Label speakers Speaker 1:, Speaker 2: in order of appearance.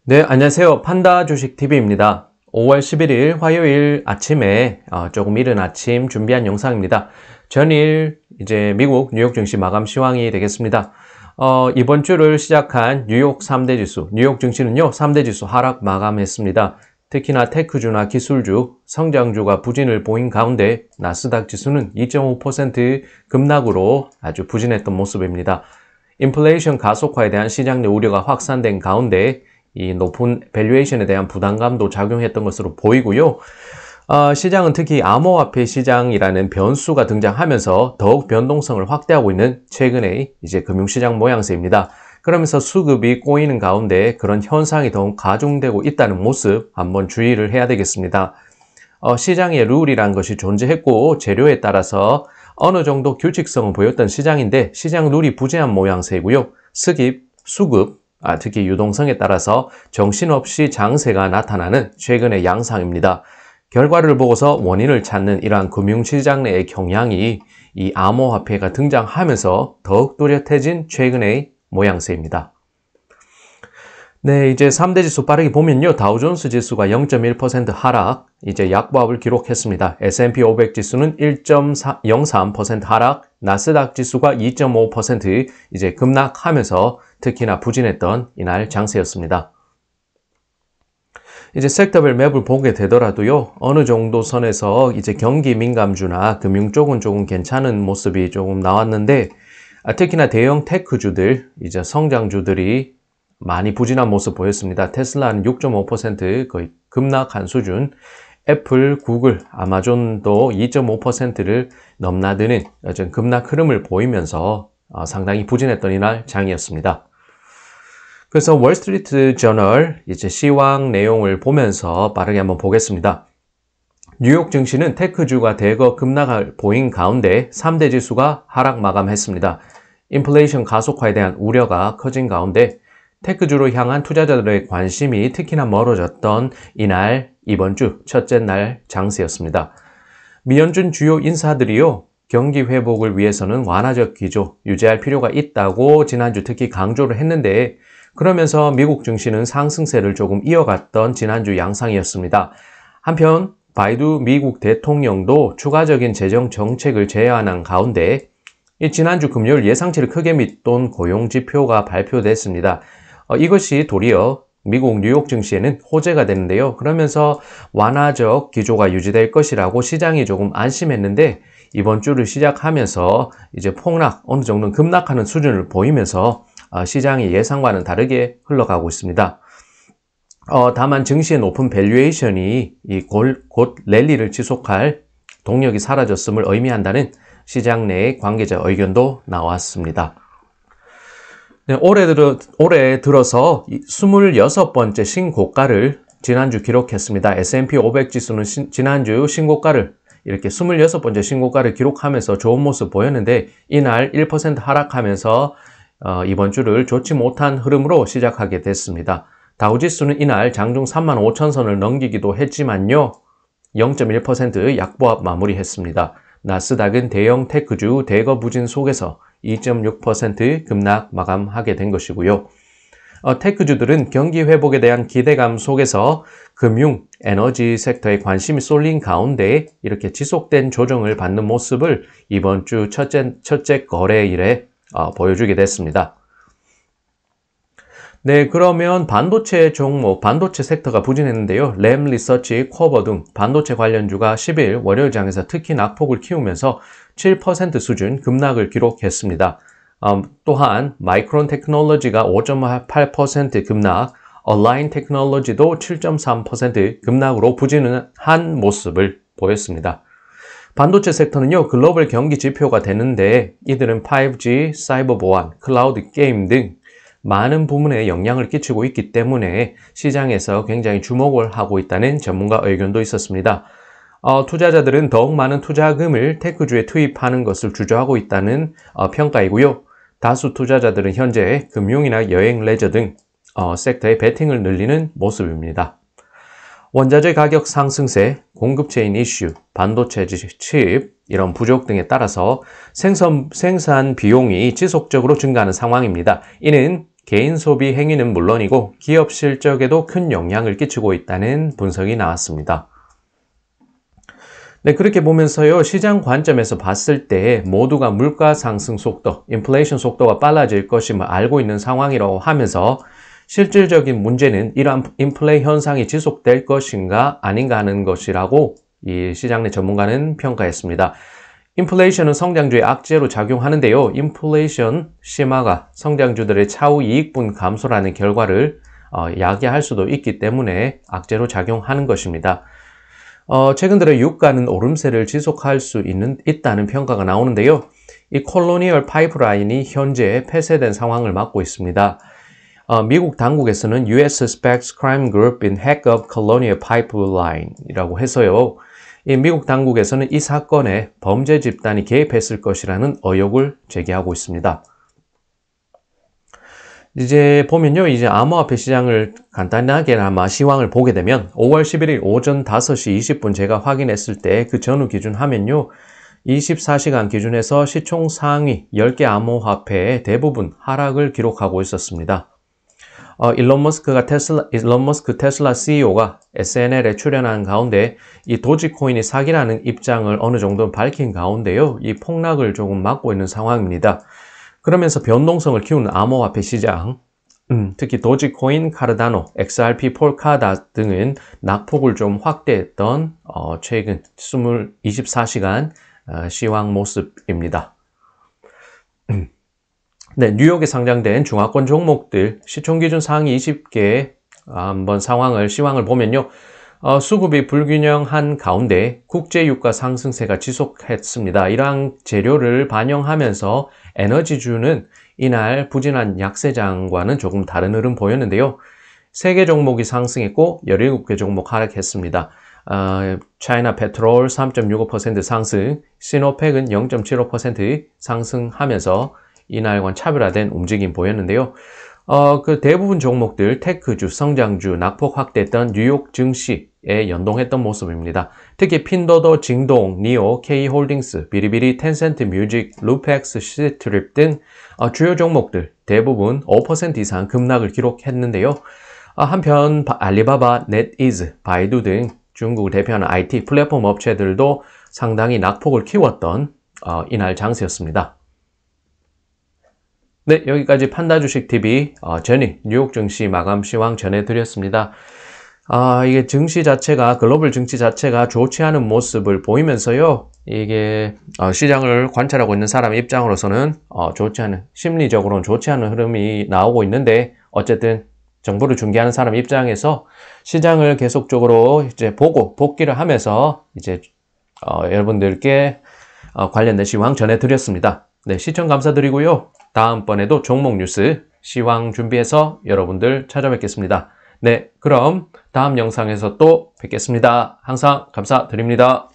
Speaker 1: 네, 안녕하세요. 판다 주식TV입니다. 5월 11일 화요일 아침에 조금 이른 아침 준비한 영상입니다. 전일 이제 미국 뉴욕 증시 마감 시황이 되겠습니다. 이번 주를 시작한 뉴욕 3대 지수, 뉴욕 증시는요, 3대 지수 하락 마감했습니다. 특히나 테크주나 기술주, 성장주가 부진을 보인 가운데 나스닥 지수는 2.5% 급락으로 아주 부진했던 모습입니다. 인플레이션 가속화에 대한 시장 내 우려가 확산된 가운데 이 높은 밸류에이션에 대한 부담감도 작용했던 것으로 보이고요. 시장은 특히 암호화폐 시장이라는 변수가 등장하면서 더욱 변동성을 확대하고 있는 최근의 이제 금융시장 모양새입니다. 그러면서 수급이 꼬이는 가운데 그런 현상이 더욱 가중되고 있다는 모습 한번 주의를 해야 되겠습니다. 시장의 룰이란 것이 존재했고 재료에 따라서 어느 정도 규칙성을 보였던 시장인데 시장 룰이 부재한 모양새이고요. 수급, 특히 유동성에 따라서 정신없이 장세가 나타나는 최근의 양상입니다. 결과를 보고서 원인을 찾는 이러한 금융시장 내의 경향이 이 암호화폐가 등장하면서 더욱 뚜렷해진 최근의 모양새입니다. 네, 이제 3대 지수 빠르게 보면요. 다우존스 지수가 0.1% 하락, 이제 약보합을 기록했습니다. S&P 500 지수는 1.03% 하락, 나스닥 지수가 2.5% 이제 급락하면서 특히나 부진했던 이날 장세였습니다. 이제 섹터별 맵을 보게 되더라도요. 어느 정도 선에서 이제 경기 민감주나 금융 쪽은 조금 괜찮은 모습이 조금 나왔는데 특히나 대형 테크주들, 이제 성장주들이 많이 부진한 모습 보였습니다. 테슬라는 6.5% 거의 급락한 수준, 애플, 구글, 아마존도 2.5%를 넘나드는 급락 흐름을 보이면서 상당히 부진했던 이날 장이었습니다. 그래서 월스트리트 저널 이제 시황 내용을 보면서 빠르게 한번 보겠습니다. 뉴욕 증시는 테크주가 대거 급락을 보인 가운데 3대 지수가 하락 마감했습니다. 인플레이션 가속화에 대한 우려가 커진 가운데 테크주로 향한 투자자들의 관심이 특히나 멀어졌던 이날 이번 주 첫째 날 장세였습니다. 미연준 주요 인사들이요. 경기 회복을 위해서는 완화적 기조 유지할 필요가 있다고 지난주 특히 강조를 했는데 그러면서 미국 증시는 상승세를 조금 이어갔던 지난주 양상이었습니다. 한편 바이든 미국 대통령도 추가적인 재정 정책을 제안한 가운데 지난주 금요일 예상치를 크게 밑돈 고용지표가 발표됐습니다. 이것이 도리어 미국 뉴욕 증시에는 호재가 되는데요. 그러면서 완화적 기조가 유지될 것이라고 시장이 조금 안심했는데 이번 주를 시작하면서 이제 폭락, 어느 정도는 급락하는 수준을 보이면서 시장의 예상과는 다르게 흘러가고 있습니다. 다만 증시의 높은 밸류에이션이 곧 랠리를 지속할 동력이 사라졌음을 의미한다는 시장 내의 관계자 의견도 나왔습니다. 네, 올해 들어서 26번째 신고가를 지난주 기록했습니다. S&P 500 지수는 지난주 신고가를 이렇게 26번째 신고가를 기록하면서 좋은 모습 보였는데 이날 1% 하락하면서 이번 주를 좋지 못한 흐름으로 시작하게 됐습니다. 다우지수는 이날 장중 35,000선을 넘기기도 했지만요. 0.1% 약보합 마무리했습니다. 나스닥은 대형 테크주 대거 부진 속에서 2.6% 급락 마감하게 된 것이고요. 테크주들은 경기 회복에 대한 기대감 속에서 금융, 에너지 섹터에 관심이 쏠린 가운데 이렇게 지속된 조정을 받는 모습을 이번 주 첫째 거래일에 보여주게 됐습니다. 네, 그러면 반도체 종목, 반도체 섹터가 부진했는데요. 램 리서치, 쿼버 등 반도체 관련주가 10일 월요일 장에서 특히 낙폭을 키우면서 7% 수준 급락을 기록했습니다. 또한 마이크론 테크놀로지가 5.8% 급락, 얼라인 테크놀로지도 7.3% 급락으로 부진한 모습을 보였습니다. 반도체 섹터는요, 글로벌 경기 지표가 되는데 이들은 5G, 사이버 보안, 클라우드 게임 등 많은 부문에 영향을 끼치고 있기 때문에 시장에서 굉장히 주목을 하고 있다는 전문가 의견도 있었습니다. 투자자들은 더욱 많은 투자금을 테크주에 투입하는 것을 주저하고 있다는 평가이고요. 다수 투자자들은 현재 금융이나 여행, 레저 등 섹터에 베팅을 늘리는 모습입니다. 원자재 가격 상승세, 공급체인 이슈, 반도체 칩, 이런 부족 등에 따라서 생산 비용이 지속적으로 증가하는 상황입니다. 이는 개인 소비 행위는 물론이고 기업 실적에도 큰 영향을 끼치고 있다는 분석이 나왔습니다. 네, 그렇게 보면서요, 시장 관점에서 봤을 때 모두가 물가 상승 속도, 인플레이션 속도가 빨라질 것임을 알고 있는 상황이라고 하면서 실질적인 문제는 이러한 인플레 현상이 지속될 것인가 아닌가 하는 것이라고 이 시장 내 전문가는 평가했습니다. 인플레이션은 성장주의 악재로 작용하는데요. 인플레이션 심화가 성장주들의 차후 이익분 감소라는 결과를 야기할 수도 있기 때문에 악재로 작용하는 것입니다. 최근 들어 유가는 오름세를 지속할 수 있다는 평가가 나오는데요. 이 콜로니얼 파이프라인이 현재 폐쇄된 상황을 맞고 있습니다. 미국 당국에서는 US suspects crime group in hack of Colonial Pipeline이라고 해서요. 이 미국 당국에서는 이 사건에 범죄 집단이 개입했을 것이라는 의혹을 제기하고 있습니다. 이제 보면요, 이제 암호화폐 시장을 간단하게나마 시황을 보게 되면 5월 11일 오전 5시 20분 제가 확인했을 때 그 전후 기준 하면요, 24시간 기준에서 시총 상위 10개 암호화폐의 대부분 하락을 기록하고 있었습니다. 일론 머스크 테슬라 CEO가 SNL에 출연한 가운데 이 도지코인이 사기라는 입장을 어느 정도 밝힌 가운데요, 이 폭락을 조금 막고 있는 상황입니다. 그러면서 변동성을 키우는 암호화폐 시장, 특히 도지코인, 카르다노, XRP, 폴카다 등은 낙폭을 좀 확대했던 최근 24시간 시황 모습입니다. 네, 뉴욕에 상장된 중화권 종목들 시총 기준 상위 20개 한번 시황을 보면요. 수급이 불균형한 가운데 국제 유가 상승세가 지속했습니다. 이러한 재료를 반영하면서 에너지주는 이날 부진한 약세장과는 조금 다른 흐름 보였는데요. 3개 종목이 상승했고 17개 종목 하락했습니다. 차이나 페트롤 3.65% 상승, 시노팩은 0.75% 상승하면서 이날과는 차별화된 움직임 보였는데요. 그 대부분 종목들 테크주, 성장주, 낙폭 확대했던 뉴욕 증시에 연동했던 모습입니다. 특히 핀도도, 징동, 니오, K홀딩스, 비리비리, 텐센트 뮤직, 루펙스, 시트립 등 주요 종목들 대부분 5% 이상 급락을 기록했는데요. 한편 알리바바, 넷이즈, 바이두 등 중국을 대표하는 IT 플랫폼 업체들도 상당히 낙폭을 키웠던 이날 장세였습니다. 네, 여기까지 판다주식TV 제니 뉴욕 증시 마감 시황 전해드렸습니다. 이게 증시 자체가, 글로벌 증시 자체가 좋지 않은 모습을 보이면서요, 이게 시장을 관찰하고 있는 사람 입장으로서는 심리적으로는 좋지 않은 흐름이 나오고 있는데, 어쨌든 정보를 중개하는 사람 입장에서 시장을 계속적으로 이제 보고 복귀를 하면서 이제 여러분들께 관련된 시황 전해드렸습니다. 네, 시청 감사드리고요. 다음번에도 종목 뉴스 시황 준비해서 여러분들 찾아뵙겠습니다. 네, 그럼 다음 영상에서 또 뵙겠습니다. 항상 감사드립니다.